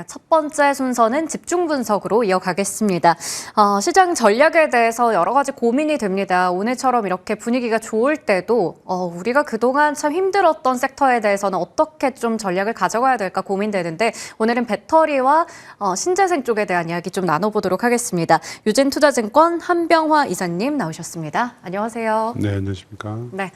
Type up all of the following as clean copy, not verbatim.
네, 첫 번째 순서는 집중 분석으로 이어가겠습니다. 시장 전략에 대해서 여러 가지 고민이 됩니다. 오늘처럼 이렇게 분위기가 좋을 때도 우리가 그동안 참 힘들었던 섹터에 대해서는 어떻게 좀 전략을 가져가야 될까 고민되는데 오늘은 배터리와 신재생 쪽에 대한 이야기 좀 나눠보도록 하겠습니다. 유진투자증권 한병화 이사님 나오셨습니다. 안녕하세요. 네, 안녕하십니까. 네.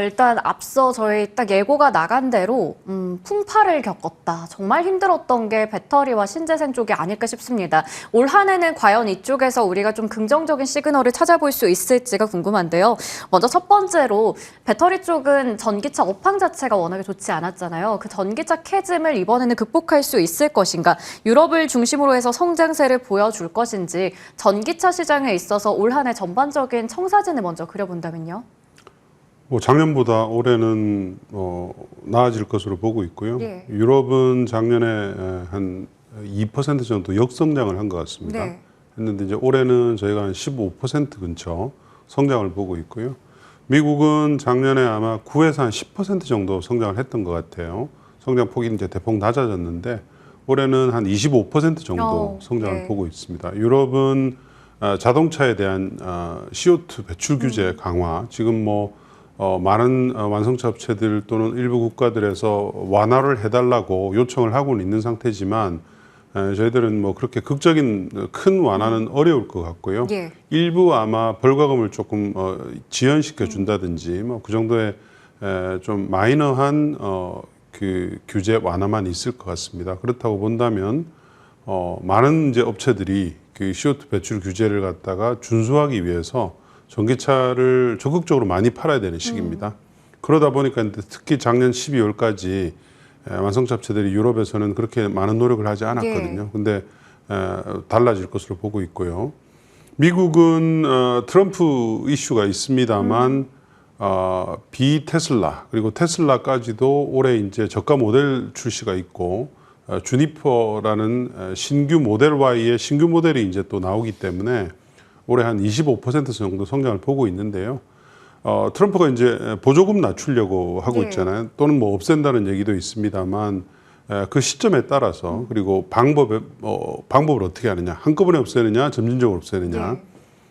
일단 앞서 저희 딱 예고가 나간 대로 풍파를 겪었다. 정말 힘들었던 게 배터리와 신재생 쪽이 아닐까 싶습니다. 올 한 해는 과연 이쪽에서 우리가 좀 긍정적인 시그널을 찾아볼 수 있을지가 궁금한데요. 먼저 첫 번째로 배터리 쪽은 전기차 업황 자체가 워낙에 좋지 않았잖아요. 그 전기차 캐즘을 이번에는 극복할 수 있을 것인가? 유럽을 중심으로 해서 성장세를 보여줄 것인지 전기차 시장에 있어서 올 한 해 전반적인 청사진을 먼저 그려본다면요. 작년보다 올해는 나아질 것으로 보고 있고요. 네. 유럽은 작년에 한 2% 정도 역성장을 한 것 같습니다. 네. 했는데 이제 올해는 저희가 한 15% 근처 성장을 보고 있고요. 미국은 작년에 아마 9에서 한 10% 정도 성장을 했던 것 같아요. 성장 폭이 이제 대폭 낮아졌는데 올해는 한 25% 정도 성장을 네. 보고 있습니다. 유럽은 자동차에 대한 CO2 배출 규제 강화, 지금 많은 완성차 업체들 또는 일부 국가들에서 완화를 해달라고 요청을 하고는 있는 상태지만 저희들은 그렇게 극적인 큰 완화는 어려울 것 같고요. 예. 일부 아마 벌과금을 조금 지연시켜 준다든지 그 정도의 좀 마이너한 그 규제 완화만 있을 것 같습니다. 그렇다고 본다면 많은 이제 업체들이 그 CO2 배출 규제를 갖다가 준수하기 위해서 전기차를 적극적으로 많이 팔아야 되는 시기입니다. 그러다 보니까 특히 작년 12월까지 완성차 업체들이 유럽에서는 그렇게 많은 노력을 하지 않았거든요. 근데 달라질 것으로 보고 있고요. 미국은 트럼프 이슈가 있습니다만 비테슬라 그리고 테슬라까지도 올해 이제 저가 모델 출시가 있고 주니퍼라는 신규 모델 Y의 신규 모델이 이제 또 나오기 때문에 올해 한 25% 정도 성장을 보고 있는데요. 트럼프가 이제 보조금 낮추려고 하고 있잖아요. 또는 없앤다는 얘기도 있습니다만 그 시점에 따라서 그리고 방법을 어떻게 하느냐, 한꺼번에 없애느냐, 점진적으로 없애느냐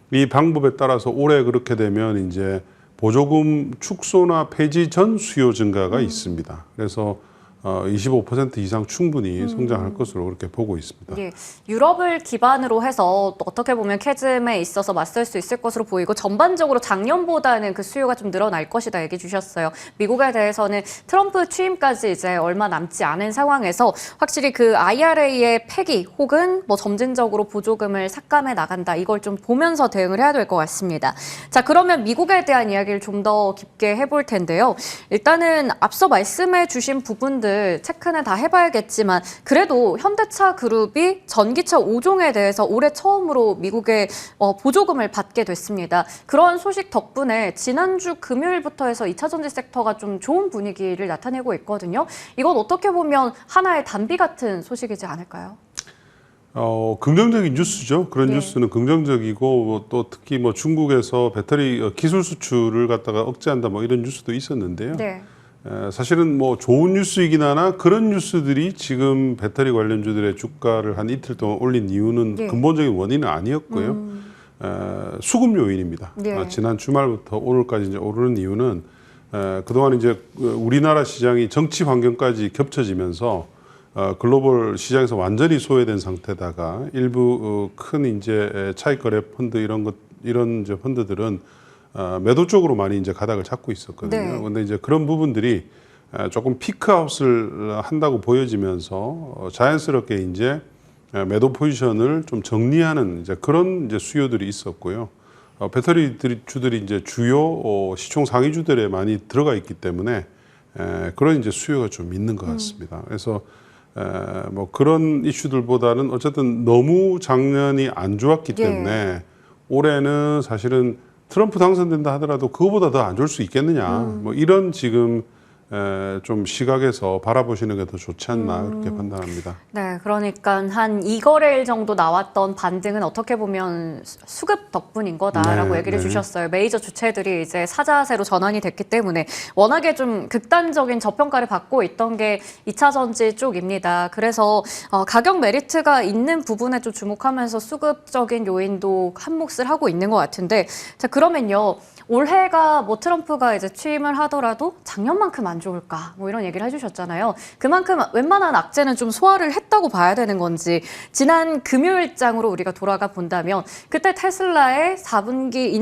이 방법에 따라서 올해 그렇게 되면 이제 보조금 축소나 폐지 전 수요 증가가 있습니다. 그래서 25% 이상 충분히 성장할 것으로 그렇게 보고 있습니다. 예, 유럽을 기반으로 해서 또 어떻게 보면 캐즘에 있어서 맞설 수 있을 것으로 보이고 전반적으로 작년보다는 그 수요가 좀 늘어날 것이다 얘기 주셨어요. 미국에 대해서는 트럼프 취임까지 이제 얼마 남지 않은 상황에서 확실히 그 IRA의 폐기 혹은 점진적으로 보조금을 삭감해 나간다 이걸 좀 보면서 대응을 해야 될 것 같습니다. 자, 그러면 미국에 대한 이야기를 좀 더 깊게 해볼 텐데요. 일단은 앞서 말씀해 주신 부분들 체크는 다 해봐야겠지만 그래도 현대차 그룹이 전기차 5종에 대해서 올해 처음으로 미국의 보조금을 받게 됐습니다. 그런 소식 덕분에 지난주 금요일부터 해서 2차 전지 섹터가 좀 좋은 분위기를 나타내고 있거든요. 이건 어떻게 보면 하나의 단비 같은 소식이지 않을까요? 긍정적인 뉴스죠. 그런 네. 뉴스는 긍정적이고 또 특히 중국에서 배터리 기술 수출을 갖다가 억제한다 이런 뉴스도 있었는데요. 네. 사실은 좋은 뉴스이긴 하나 그런 뉴스들이 지금 배터리 관련주들의 주가를 한 이틀 동안 올린 이유는 근본적인 원인은 아니었고요. 수급 요인입니다. 지난 주말부터 오늘까지 이제 오르는 이유는 그동안 이제 우리나라 시장이 정치 환경까지 겹쳐지면서 글로벌 시장에서 완전히 소외된 상태다가 일부 큰 이제 차익 거래 펀드 이런 이제 펀드들은 매도 쪽으로 많이 이제 가닥을 잡고 있었거든요. 그런데 이제 그런 부분들이 조금 피크아웃을 한다고 보여지면서 자연스럽게 이제 매도 포지션을 좀 정리하는 이제 그런 이제 수요들이 있었고요. 배터리 주들이 이제 주요 시총 상위주들에 많이 들어가 있기 때문에 그런 이제 수요가 좀 있는 것 같습니다. 그래서 그런 이슈들보다는 어쨌든 너무 작년이 안 좋았기 때문에 올해는 사실은 트럼프 당선된다 하더라도 그거보다 더 안 좋을 수 있겠느냐. 이런 지금 좀 시각에서 바라보시는 게 더 좋지 않나 그렇게 판단합니다. 네, 그러니까 한 2거래일 정도 나왔던 반등은 어떻게 보면 수급 덕분인 거다라고 네, 얘기를 네. 주셨어요. 메이저 주체들이 이제 사자세로 전환이 됐기 때문에 워낙에 좀 극단적인 저평가를 받고 있던 게 2차 전지 쪽입니다. 그래서 가격 메리트가 있는 부분에 좀 주목하면서 수급적인 요인도 한 몫을 하고 있는 것 같은데, 자, 그러면요. 올해가 뭐 트럼프가 이제 취임을 하더라도 작년만큼 안 좋을까? 뭐 이런 얘기를 해주셨잖아요. 그만큼 웬만한 악재는 좀 소화를 했다고 봐야 되는 건지, 지난 금요일장으로 우리가 돌아가 본다면 그때 테슬라의 4분기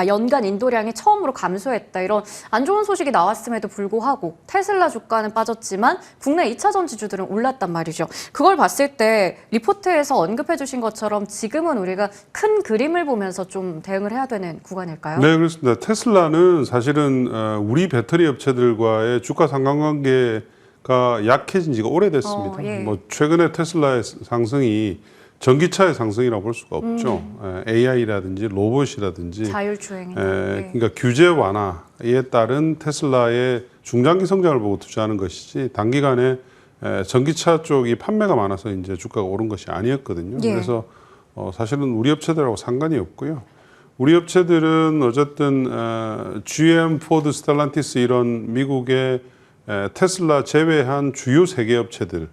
연간 인도량이 처음으로 감소했다. 이런 안 좋은 소식이 나왔음에도 불구하고 테슬라 주가는 빠졌지만 국내 2차 전지주들은 올랐단 말이죠. 그걸 봤을 때 리포트에서 언급해 주신 것처럼 지금은 우리가 큰 그림을 보면서 좀 대응을 해야 되는 구간일까요? 네, 그렇습니다. 테슬라는 사실은 우리 배터리 업체들과의 주가 상관관계가 약해진 지가 오래됐습니다. 예. 뭐 최근에 테슬라의 상승이 전기차의 상승이라고 볼 수가 없죠. AI라든지 로봇이라든지 자율주행. 그러니까 규제 완화에 따른 테슬라의 중장기 성장을 보고 투자하는 것이지 단기간에 전기차 쪽이 판매가 많아서 이제 주가가 오른 것이 아니었거든요. 예. 그래서 사실은 우리 업체들하고 상관이 없고요. 우리 업체들은 어쨌든 GM, 포드, 스텔란티스 이런 미국의 테슬라 제외한 주요 세계 업체들의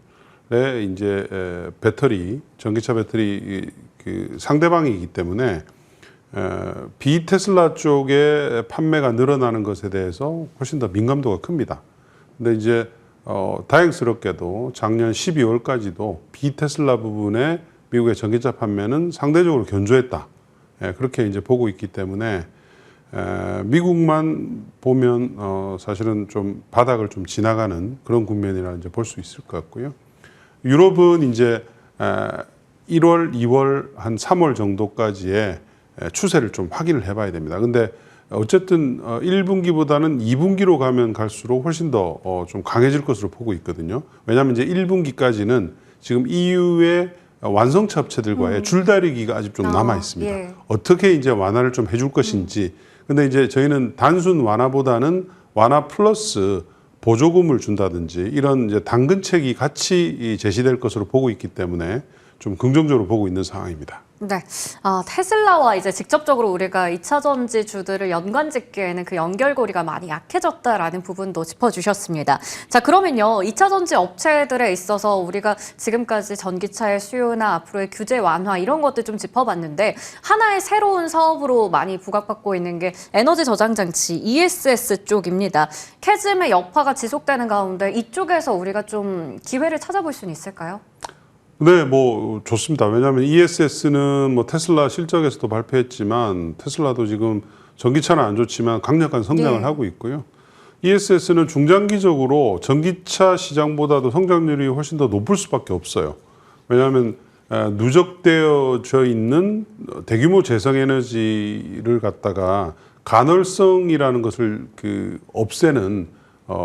이제 배터리, 전기차 배터리 그 상대방이기 때문에 비테슬라 쪽의 판매가 늘어나는 것에 대해서 훨씬 더 민감도가 큽니다. 근데 이제 다행스럽게도 작년 12월까지도 비테슬라 부분의 미국의 전기차 판매는 상대적으로 견조했다. 그렇게 이제 보고 있기 때문에 미국만 보면 사실은 좀 바닥을 좀 지나가는 그런 국면이라 이제 볼 수 있을 것 같고요. 유럽은 이제 1월, 2월, 한 3월 정도까지의 추세를 좀 확인을 해봐야 됩니다. 근데 어쨌든 1분기보다는 2분기로 가면 갈수록 훨씬 더 좀 강해질 것으로 보고 있거든요. 왜냐하면 이제 1분기까지는 지금 EU의 완성차 업체들과의 줄다리기가 아직 좀 남아 있습니다. 예. 어떻게 이제 완화를 좀 해줄 것인지. 근데 이제 저희는 단순 완화보다는 완화 플러스 보조금을 준다든지 이런 이제 당근책이 같이 제시될 것으로 보고 있기 때문에 좀 긍정적으로 보고 있는 상황입니다. 네. 테슬라와 이제 직접적으로 우리가 2차 전지주들을 연관 짓기에는 그 연결고리가 많이 약해졌다라는 부분도 짚어주셨습니다. 자, 그러면요. 2차 전지 업체들에 있어서 우리가 지금까지 전기차의 수요나 앞으로의 규제 완화 이런 것들 좀 짚어봤는데 하나의 새로운 사업으로 많이 부각받고 있는 게 에너지 저장 장치 ESS 쪽입니다. 캐즘의 여파가 지속되는 가운데 이쪽에서 우리가 좀 기회를 찾아볼 수는 있을까요? 네, 뭐 좋습니다. 왜냐하면 ESS는 뭐 테슬라 실적에서도 발표했지만 테슬라도 지금 전기차는 안 좋지만 강력한 성장을 네. 하고 있고요. ESS는 중장기적으로 전기차 시장보다도 성장률이 훨씬 더 높을 수밖에 없어요. 왜냐하면 누적되어져 있는 대규모 재생에너지를 갖다가 간헐성이라는 것을 없애는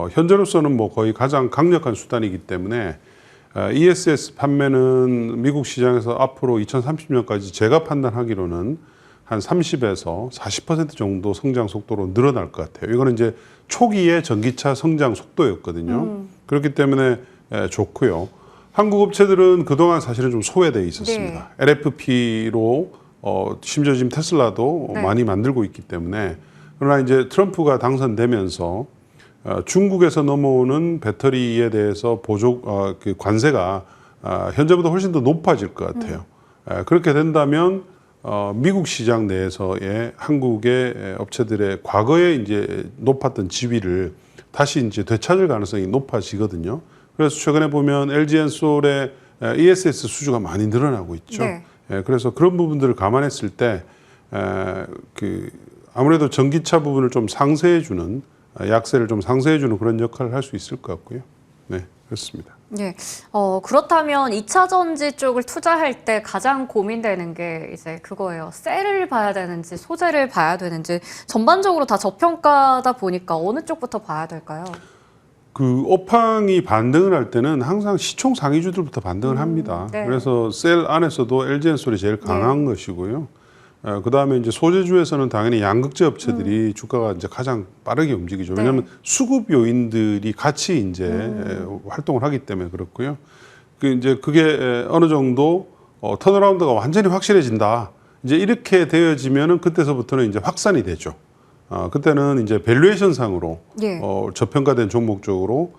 현재로서는 뭐 거의 가장 강력한 수단이기 때문에 ESS 판매는 미국 시장에서 앞으로 2030년까지 제가 판단하기로는 한 30에서 40% 정도 성장 속도로 늘어날 것 같아요. 이거는 이제 초기의 전기차 성장 속도였거든요. 그렇기 때문에 좋고요. 한국 업체들은 그동안 사실은 좀 소외되어 있었습니다. 네. LFP로 심지어 지금 테슬라도 네. 많이 만들고 있기 때문에 그러나 이제 트럼프가 당선되면서 중국에서 넘어오는 배터리에 대해서 그 관세가 현재보다 훨씬 더 높아질 것 같아요. 그렇게 된다면 미국 시장 내에서의 한국의 업체들의 과거에 이제 높았던 지위를 다시 이제 되찾을 가능성이 높아지거든요. 그래서 최근에 보면 LG엔솔의 ESS 수주가 많이 늘어나고 있죠. 네. 그래서 그런 부분들을 감안했을 때 아무래도 전기차 부분을 좀 상쇄해주는 약세를 좀 상쇄해주는 그런 역할을 할 수 있을 것 같고요. 네, 그렇습니다. 예. 그렇다면 2차 전지 쪽을 투자할 때 가장 고민되는 게 이제 그거예요. 셀을 봐야 되는지 소재를 봐야 되는지 전반적으로 다 저평가다 보니까 어느 쪽부터 봐야 될까요? 그 업황이 반등을 할 때는 항상 시총 상위주들부터 반등을 합니다. 네. 그래서 셀 안에서도 LG엔솔이 제일 강한 것이고요. 그다음에 이제 소재주에서는 당연히 양극재 업체들이 주가가 이제 가장 빠르게 움직이죠. 왜냐하면 수급 요인들이 같이 이제 활동을 하기 때문에 그렇고요. 그 이제 그게 어느 정도 턴어라운드가 완전히 확실해진다. 이제 이렇게 되어지면은 그때서부터는 이제 확산이 되죠. 그때는 이제 밸류에이션 상으로 예. 저평가된 종목 쪽으로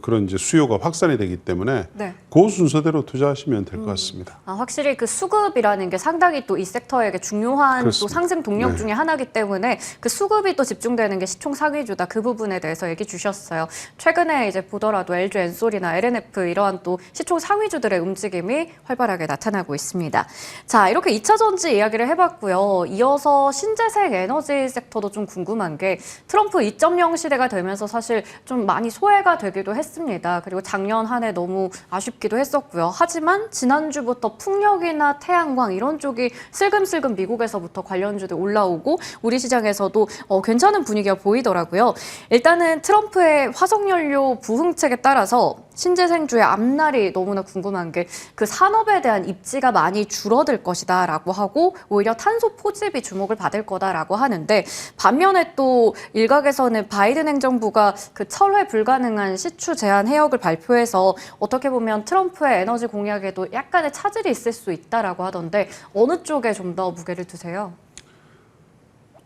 그런 이제 수요가 확산이 되기 때문에 네. 그 순서대로 투자하시면 될 것 같습니다. 확실히 그 수급이라는 게 상당히 또 이 섹터에게 중요한 또 그렇습니다. 상승 동력 네. 중에 하나이기 때문에 그 수급이 또 집중되는 게 시총 상위주다. 그 부분에 대해서 얘기 주셨어요. 최근에 이제 보더라도 LG 엔솔이나 LNF 이러한 또 시총 상위주들의 움직임이 활발하게 나타나고 있습니다. 자, 이렇게 2차 전지 이야기를 해봤고요. 이어서 신재생 에너지 섹터도 좀 궁금한 게 트럼프 2.0 시대가 되면서 사실 좀 많이 소외가 되기도 했습니다. 그리고 작년 한 해 너무 아쉽기도 했었고요. 하지만 지난주부터 풍력이나 태양광 이런 쪽이 슬금슬금 미국에서부터 관련주들 올라오고 우리 시장에서도 괜찮은 분위기가 보이더라고요. 일단은 트럼프의 화석연료 부흥책에 따라서 신재생주의 앞날이 너무나 궁금한 게 그 산업에 대한 입지가 많이 줄어들 것이다라고 하고 오히려 탄소 포집이 주목을 받을 거다라고 하는데 반면에 또 일각에서는 바이든 행정부가 그 철회 불가능한 시추 제한 해역을 발표해서 어떻게 보면 트럼프의 에너지 공약에도 약간의 차질이 있을 수 있다라고 하던데 어느 쪽에 좀 더 무게를 두세요?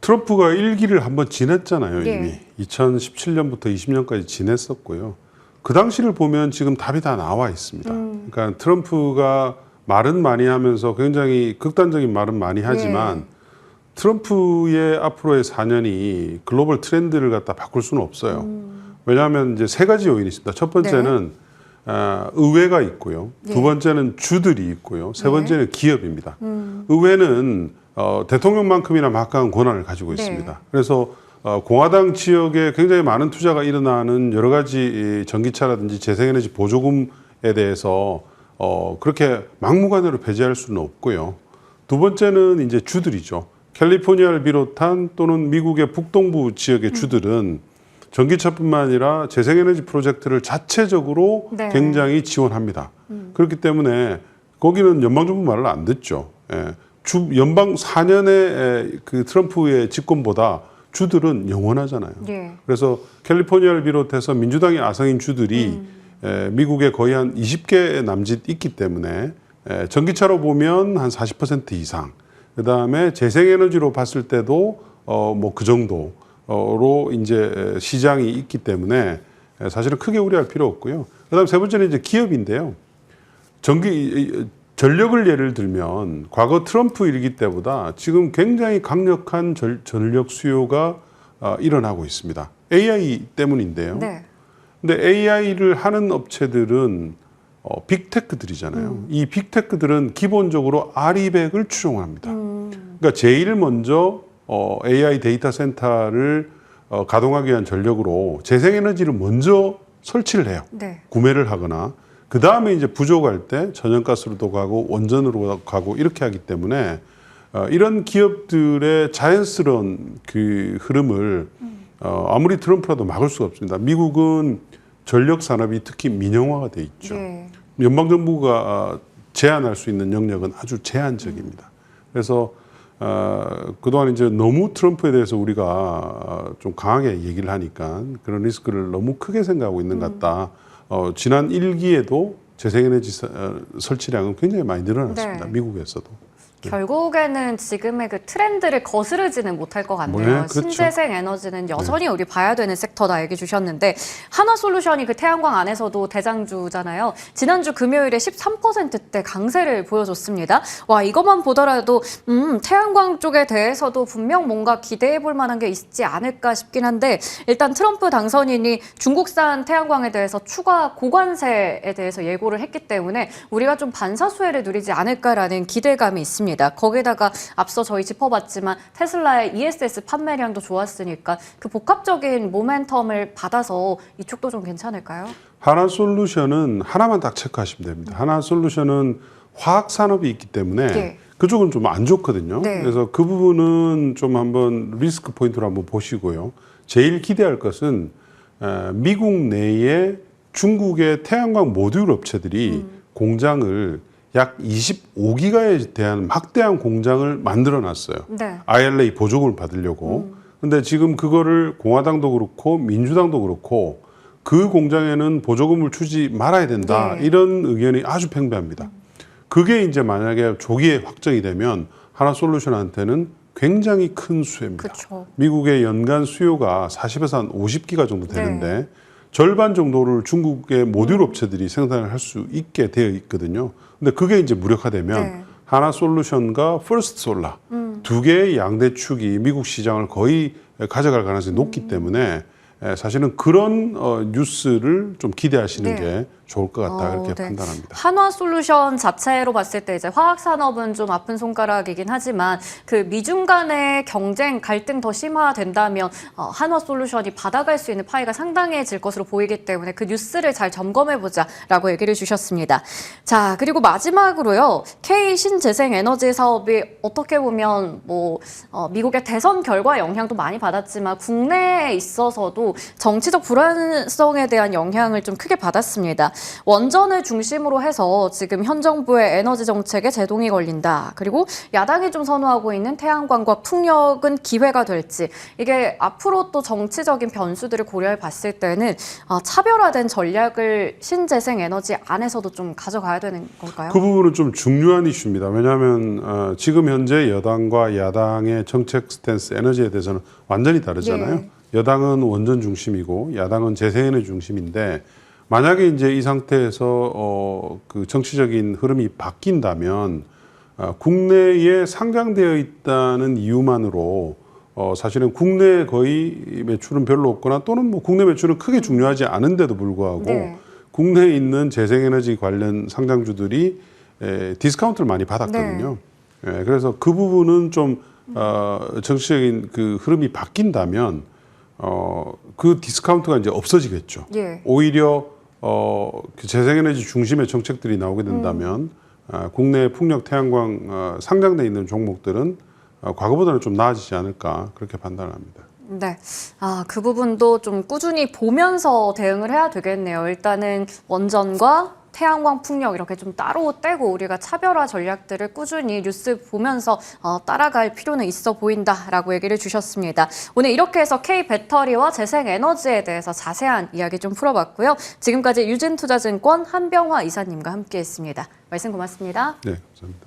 트럼프가 1기를 한번 지냈잖아요. 예. 이미 2017년부터 20년까지 지냈었고요. 그 당시를 보면 지금 답이 다 나와 있습니다. 그러니까 트럼프가 말은 많이 하면서 굉장히 극단적인 말은 많이 하지만 트럼프의 앞으로의 4년이 글로벌 트렌드를 갖다 바꿀 수는 없어요. 왜냐하면 이제 세 가지 요인이 있습니다. 첫 번째는 의회가 있고요. 두 번째는 주들이 있고요. 세 번째는 기업입니다. 의회는 대통령만큼이나 막강한 권한을 가지고 있습니다. 그래서 공화당 지역에 굉장히 많은 투자가 일어나는 여러 가지 전기차라든지 재생에너지 보조금에 대해서 그렇게 막무가내로 배제할 수는 없고요. 두 번째는 이제 주들이죠. 캘리포니아를 비롯한 또는 미국의 북동부 지역의 주들은 전기차뿐만 아니라 재생에너지 프로젝트를 자체적으로 굉장히 지원합니다. 그렇기 때문에 거기는 연방정부 말을 안 듣죠. 예. 연방 4년의 그 트럼프의 집권보다 주들은 영원하잖아요. 그래서 캘리포니아를 비롯해서 민주당의 아성인 주들이 미국에 거의 한 20개 남짓 있기 때문에 전기차로 보면 한 40% 이상, 그 다음에 재생에너지로 봤을 때도 뭐 그 정도로 이제 시장이 있기 때문에 사실은 크게 우려할 필요 없고요. 그 다음 세 번째는 이제 기업인데요. 전력을 예를 들면 과거 트럼프 일기 때보다 지금 굉장히 강력한 전력 수요가 일어나고 있습니다. AI 때문인데요. 근데 AI를 하는 업체들은 빅테크들이잖아요. 이 빅테크들은 기본적으로 R200을 추종합니다. 그러니까 제일 먼저 AI 데이터 센터를 가동하기 위한 전력으로 재생에너지를 먼저 설치를 해요. 구매를 하거나 그 다음에 이제 부족할 때 천연가스로도 가고 원전으로 가고 이렇게 하기 때문에 이런 기업들의 자연스러운 그 흐름을 아무리 트럼프라도 막을 수가 없습니다. 미국은 전력 산업이 특히 민영화가 돼 있죠. 연방정부가 제한할 수 있는 영역은 아주 제한적입니다. 그래서 그동안 이제 너무 트럼프에 대해서 우리가 좀 강하게 얘기를 하니까 그런 리스크를 너무 크게 생각하고 있는 것 같다. 지난 1기에도 재생에너지 설치량은 굉장히 많이 늘어났습니다. 미국에서도. 결국에는 지금의 그 트렌드를 거스르지는 못할 것 같네요. 그렇죠. 신재생 에너지는 여전히 우리 봐야 되는 섹터다 얘기 주셨는데 한화솔루션이 그 태양광 안에서도 대장주잖아요. 지난주 금요일에 13%대 강세를 보여줬습니다. 와, 이것만 보더라도 태양광 쪽에 대해서도 분명 뭔가 기대해 볼 만한 게 있지 않을까 싶긴 한데 일단 트럼프 당선인이 중국산 태양광에 대해서 추가 고관세에 대해서 예고를 했기 때문에 우리가 좀 반사수혜를 누리지 않을까라는 기대감이 있습니다. 거기다가 앞서 저희 짚어봤지만 테슬라의 ESS 판매량도 좋았으니까 그 복합적인 모멘텀을 받아서 이쪽도 좀 괜찮을까요? 하나솔루션은 하나만 딱 체크하시면 됩니다. 하나솔루션은 화학산업이 있기 때문에 그쪽은 좀 안 좋거든요. 그래서 그 부분은 좀 한번 리스크 포인트로 한번 보시고요. 제일 기대할 것은 미국 내에 중국의 태양광 모듈 업체들이 공장을 약 25기가에 대한 막대한 공장을 만들어 놨어요. 네. IRA 보조금을 받으려고. 근데 지금 그거를 공화당도 그렇고 민주당도 그렇고 그 공장에는 보조금을 주지 말아야 된다. 네. 이런 의견이 아주 팽배합니다. 그게 이제 만약에 조기에 확정이 되면 하나솔루션한테는 굉장히 큰 수혜입니다. 그쵸. 미국의 연간 수요가 40에서 한 50기가 정도 되는데 절반 정도를 중국의 모듈 업체들이 생산을 할 수 있게 되어 있거든요. 근데 그게 이제 무력화되면 하나솔루션과 퍼스트솔라 두 개의 양대축이 미국 시장을 거의 가져갈 가능성이 높기 때문에 사실은 그런 뉴스를 좀 기대하시는 게 좋을 것 같다 이렇게 판단합니다. 한화솔루션 자체로 봤을 때 이제 화학산업은 좀 아픈 손가락이긴 하지만 그 미중 간의 경쟁 갈등 더 심화된다면 한화솔루션이 받아갈 수 있는 파이가 상당해질 것으로 보이기 때문에 그 뉴스를 잘 점검해보자라고 얘기를 주셨습니다. 자, 그리고 마지막으로요. K 신재생에너지 사업이 어떻게 보면 미국의 대선 결과 영향도 많이 받았지만 국내에 있어서도 정치적 불안성에 대한 영향을 좀 크게 받았습니다. 원전을 중심으로 해서 지금 현 정부의 에너지 정책에 제동이 걸린다. 그리고 야당이 좀 선호하고 있는 태양광과 풍력은 기회가 될지 이게 앞으로 또 정치적인 변수들을 고려해 봤을 때는 차별화된 전략을 신재생 에너지 안에서도 좀 가져가야 되는 건가요? 그 부분은 좀 중요한 이슈입니다. 왜냐하면 지금 현재 여당과 야당의 정책 스탠스 에너지에 대해서는 완전히 다르잖아요. 여당은 원전 중심이고 야당은 재생에너지 중심인데 만약에 이제 이 상태에서 그 정치적인 흐름이 바뀐다면 국내에 상장되어 있다는 이유만으로 사실은 국내 거의 매출은 별로 없거나 또는 뭐 국내 매출은 크게 중요하지 않은데도 불구하고 국내에 있는 재생에너지 관련 상장주들이 디스카운트를 많이 받았거든요. 그래서 그 부분은 좀 정치적인 그 흐름이 바뀐다면 그 디스카운트가 이제 없어지겠죠. 오히려 그 재생에너지 중심의 정책들이 나오게 된다면 국내 풍력, 태양광 상장돼 있는 종목들은 과거보다는 좀 나아지지 않을까 그렇게 판단합니다. 네, 그 부분도 좀 꾸준히 보면서 대응을 해야 되겠네요. 일단은 원전과 태양광, 풍력 이렇게 좀 따로 떼고 우리가 차별화 전략들을 꾸준히 뉴스 보면서 따라갈 필요는 있어 보인다라고 얘기를 주셨습니다. 오늘 이렇게 해서 K배터리와 재생에너지에 대해서 자세한 이야기 좀 풀어봤고요. 지금까지 유진투자증권 한병화 이사님과 함께했습니다. 말씀 고맙습니다. 네, 감사합니다.